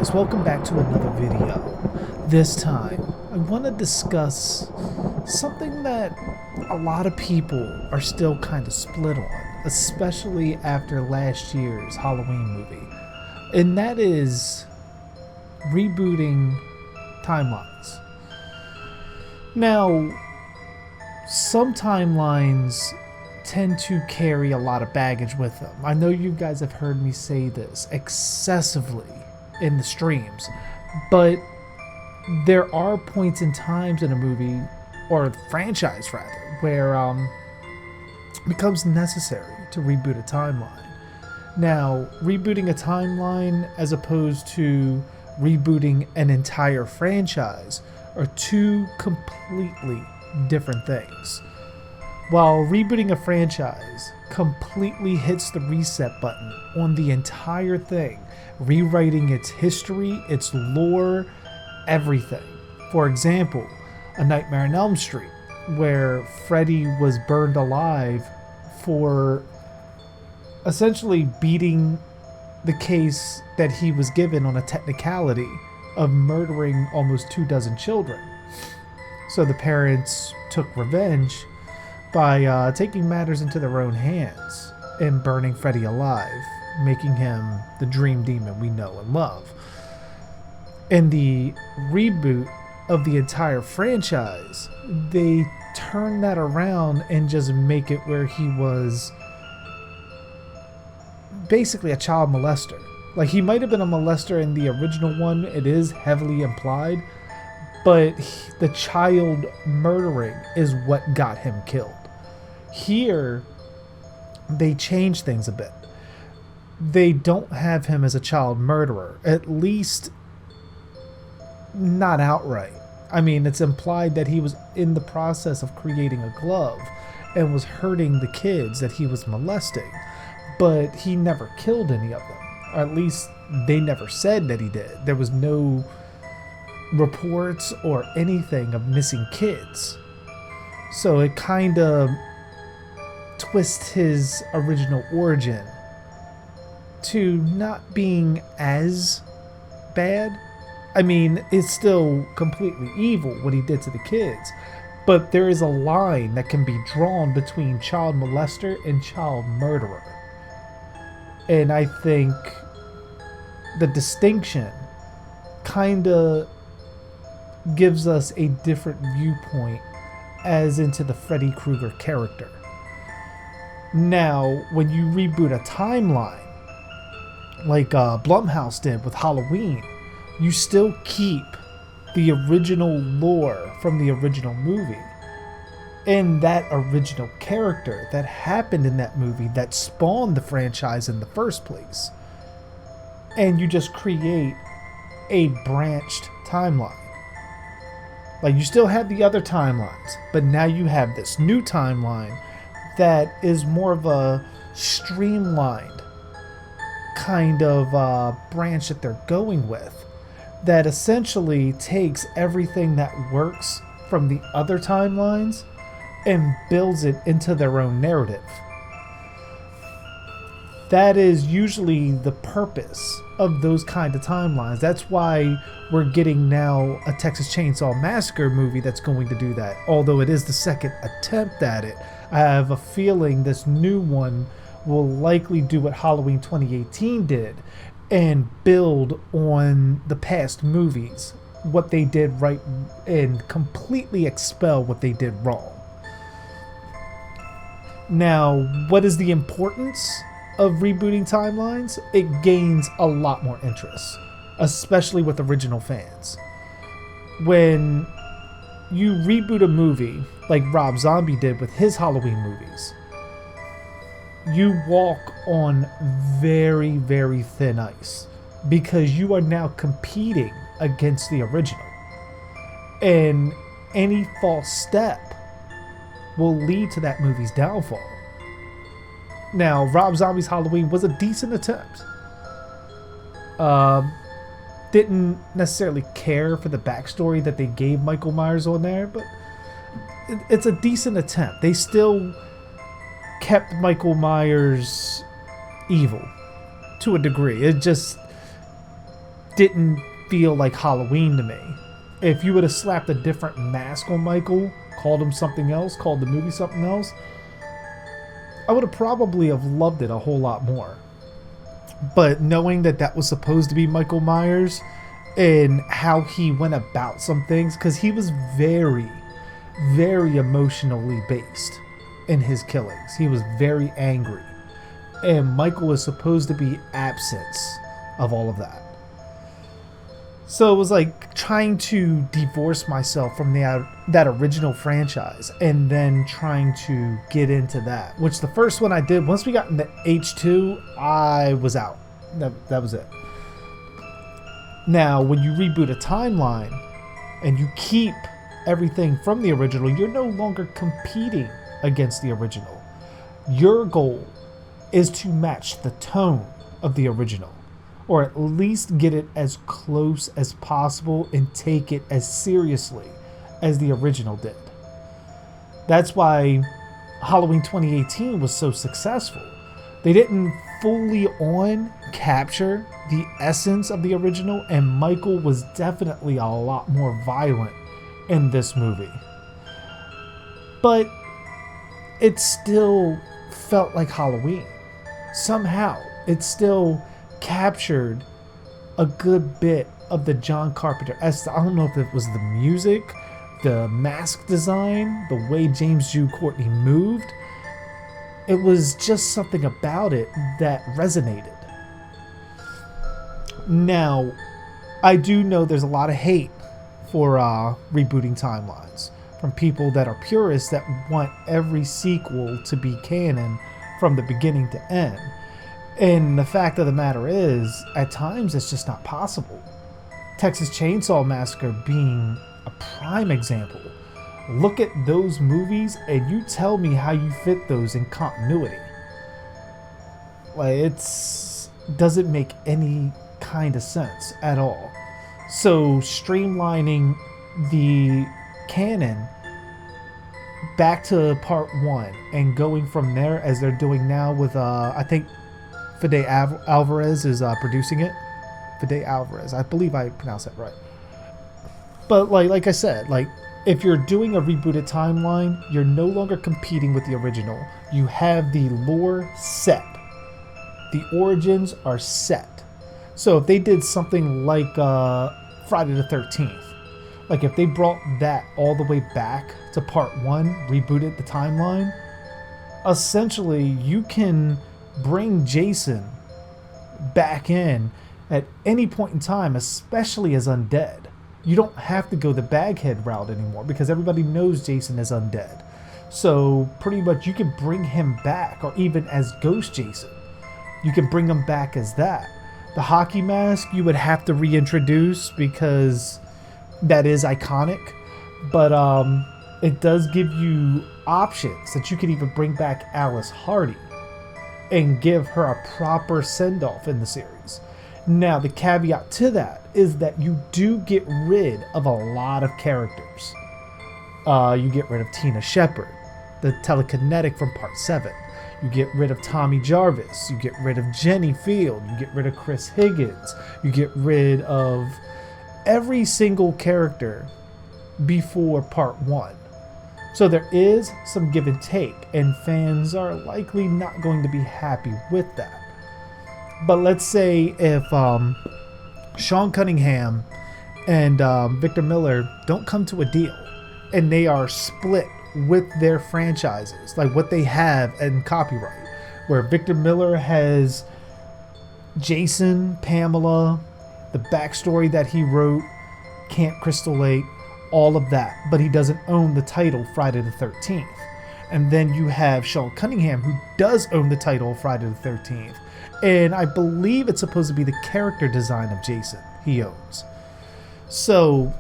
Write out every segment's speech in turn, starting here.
guys, welcome back to another video. This time, I want to discuss something that a lot of people are still kind of split on, especially after last year's Halloween movie, and that is rebooting timelines. Now, some timelines tend to carry a lot of baggage with them. I know you guys have heard me say this excessively in the streams, but there are points in times in a movie, or franchise rather, where it becomes necessary to reboot a timeline. Now, rebooting a timeline as opposed to rebooting an entire franchise are two completely different things. While rebooting a franchise completely hits the reset button on the entire thing, rewriting its history, its lore, everything. For example, A Nightmare on Elm Street, where Freddy was burned alive for essentially beating the case that he was given on a technicality of murdering almost 24 children. So the parents took revenge by taking matters into their own hands and burning Freddy alive, making him the dream demon we know and love. In the reboot of the entire franchise, they turn that around and just make it where he was basically a child molester. Like, he might have been a molester in the original one, it is heavily implied, but the child murdering is what got him killed. Here, they change things a bit. They don't have him as a child murderer, at least not outright. I mean, it's implied that he was in the process of creating a glove and was hurting the kids that he was molesting, but he never killed any of them. Or at least they never said that he did. There was no reports or anything of missing kids. So it kind of twists his original origin to not being as bad. I mean, it's still completely evil what he did to the kids, but there is a line that can be drawn between child molester and child murderer. And I think the distinction kind of gives us a different viewpoint as into the Freddy Krueger character. Now, when you reboot a timeline, like Blumhouse did with Halloween, you still keep the original lore from the original movie and that original character that happened in that movie that spawned the franchise in the first place. And you just create a branched timeline. Like, you still have the other timelines, but now you have this new timeline that is more of a streamlined kind of branch that they're going with, that essentially takes everything that works from the other timelines and builds it into their own narrative. That is usually the purpose of those kind of timelines. That's why we're getting now a Texas Chainsaw Massacre movie that's going to do that. Although it is the second attempt at it, I have a feeling this new one will likely do what Halloween 2018 did and build on the past movies, what they did right, and completely expel what they did wrong. Now, what is the importance of rebooting timelines? It gains a lot more interest, especially with original fans. When you reboot a movie like Rob Zombie did with his Halloween movies, you walk on very, very thin ice because you are now competing against the original. And any false step will lead to that movie's downfall. Now, Rob Zombie's Halloween was a decent attempt. Didn't necessarily care for the backstory that they gave Michael Myers on there, but it's a decent attempt. They still kept Michael Myers evil to a degree. It just didn't feel like Halloween to me. If you would have slapped a different mask on Michael, called him something else, called the movie something else, I would have probably have loved it a whole lot more. But knowing that that was supposed to be Michael Myers and how he went about some things, because he was very, very emotionally based in his killings. He was very angry. And Michael was supposed to be absence of all of that. So it was like trying to divorce myself from that original franchise and then trying to get into that. Which the first one I did, once we got into H2, I was out. That was it. Now, when you reboot a timeline and you keep everything from the original, you're no longer competing against the original. Your goal is to match the tone of the original, or at least get it as close as possible and take it as seriously as the original did. That's why Halloween 2018 was so successful. They didn't fully on capture the essence of the original, and Michael was definitely a lot more violent in this movie. But it still felt like Halloween. Somehow, it still captured a good bit of the John Carpenter essence. I don't know if it was the music, the mask design, the way James Jude Courtney moved. It was just something about it that resonated. Now, I do know there's a lot of hate for rebooting timelines from people that are purists that want every sequel to be canon from the beginning to end. And the fact of the matter is, at times it's just not possible. Texas Chainsaw Massacre being a prime example. Look at those movies and you tell me how you fit those in continuity. Like, it's doesn't make any kind of sense at all. So streamlining the canon back to part 1 and going from there as they're doing now with I think Fede Alvarez is producing it. Fede Alvarez, I believe I pronounced that right. But like I said, like, if you're doing a rebooted timeline, you're no longer competing with the original. You have the lore set. The origins are set. So if they did something like Friday the 13th, like if they brought that all the way back to part 1, rebooted the timeline, essentially you can bring Jason back in at any point in time, especially as undead. You don't have to go the Baghead route anymore because everybody knows Jason is undead. So pretty much you can bring him back, or even as Ghost Jason, you can bring him back as that. The hockey mask you would have to reintroduce because that is iconic, but it does give you options that you could even bring back Alice Hardy and give her a proper send-off in the series. Now, the caveat to that is that you do get rid of a lot of characters. You get rid of Tina Shepard, the telekinetic from part 7. You get rid of Tommy Jarvis. You get rid of Jenny Field. You get rid of Chris Higgins. You get rid of every single character before part 1. So there is some give and take, and fans are likely not going to be happy with that. But let's say if Sean Cunningham and Victor Miller don't come to a deal, and they are split with their franchises, like what they have in copyright, where Victor Miller has Jason, Pamela, the backstory that he wrote, Camp Crystal Lake, all of that, but he doesn't own the title Friday the 13th. And then you have Sean Cunningham, who does own the title Friday the 13th. And I believe it's supposed to be the character design of Jason he owns. So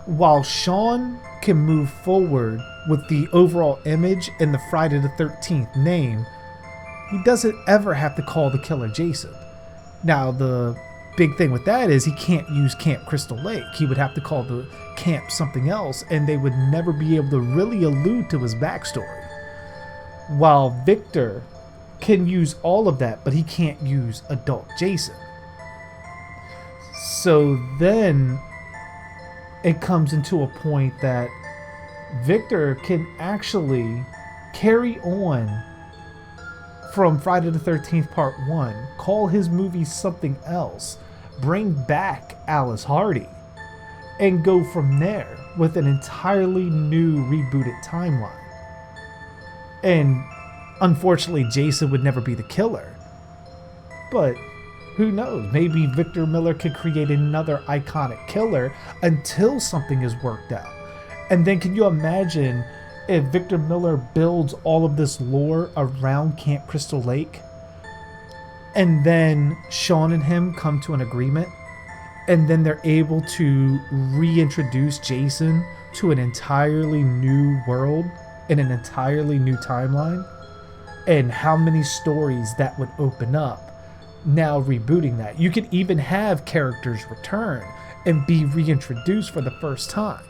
while Sean can move forward with the overall image and the Friday the 13th name, he doesn't ever have to call the killer Jason. Now, the big thing with that is he can't use Camp Crystal Lake. He would have to call the camp something else, and they would never be able to really allude to his backstory. While Victor can use all of that, but he can't use adult Jason. So then it comes into a point that Victor can actually carry on from Friday the 13th Part 1, call his movie something else, bring back Alice Hardy, and go from there with an entirely new rebooted timeline. And unfortunately, Jason would never be the killer. But who knows? Maybe Victor Miller could create another iconic killer until something is worked out. And then can you imagine if Victor Miller builds all of this lore around Camp Crystal Lake, and then Sean and him come to an agreement, and then they're able to reintroduce Jason to an entirely new world in an entirely new timeline, and how many stories that would open up now rebooting that. You could even have characters return and be reintroduced for the first time.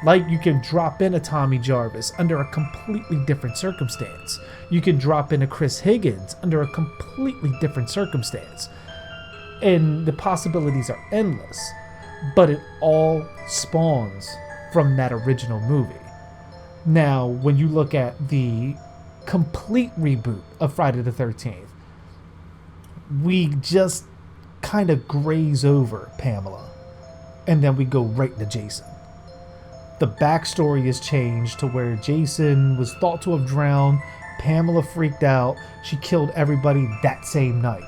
Like you can drop in a Tommy Jarvis under a completely different circumstance. You can drop in a Chris Higgins under a completely different circumstance. And the possibilities are endless, but it all spawns from that original movie. Now, when you look at the complete reboot of Friday the 13th, we just kind of graze over Pamela, and then we go right into Jason. The backstory is changed to where Jason was thought to have drowned. Pamela freaked out. She killed everybody that same night.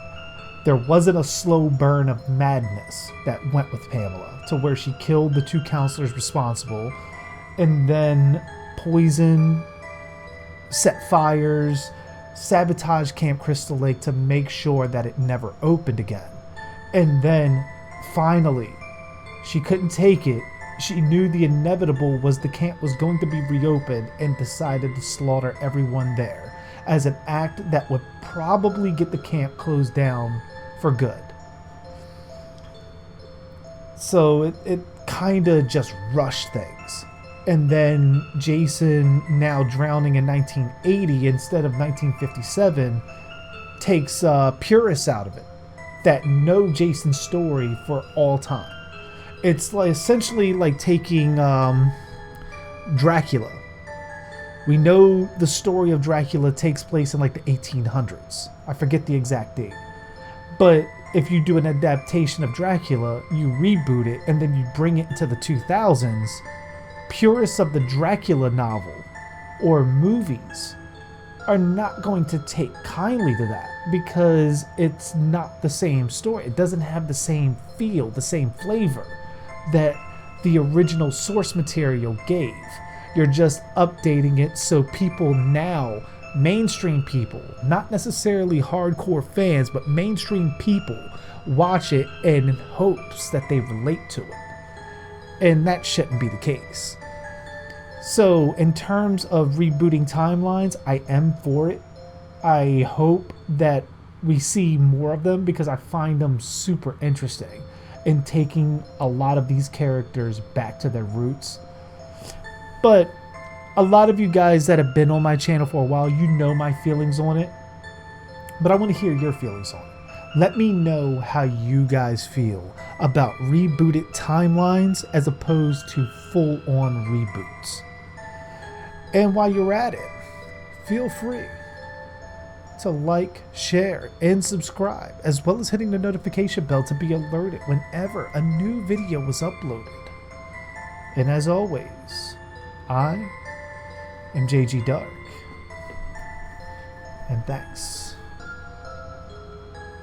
There wasn't a slow burn of madness that went with Pamela to where she killed the 2 counselors responsible and then poisoned, set fires, sabotaged Camp Crystal Lake to make sure that it never opened again. And then finally, she couldn't take it. She knew the inevitable was the camp was going to be reopened and decided to slaughter everyone there as an act that would probably get the camp closed down for good. So it kind of just rushed things. And then Jason, now drowning in 1980 instead of 1957, takes purists out of it that know Jason's story for all time. It's like essentially like taking Dracula. We know the story of Dracula takes place in like the 1800s. I forget the exact date. But if you do an adaptation of Dracula, you reboot it and then you bring it into the 2000s, purists of the Dracula novel or movies are not going to take kindly to that because it's not the same story. It doesn't have the same feel, the same flavor that the original source material gave. You're just updating it so people now, mainstream people, not necessarily hardcore fans, but mainstream people watch it in hopes that they relate to it. And that shouldn't be the case. So in terms of rebooting timelines, I am for it. I hope that we see more of them because I find them super interesting in taking a lot of these characters back to their roots. But a lot of you guys that have been on my channel for a while, you know my feelings on it. But I want to hear your feelings on it. Let me know how you guys feel about rebooted timelines as opposed to full-on reboots. And while you're at it, feel free to like, share, and subscribe, as well as hitting the notification bell to be alerted whenever a new video was uploaded. And as always, I am JG Dark, and thanks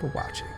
for watching.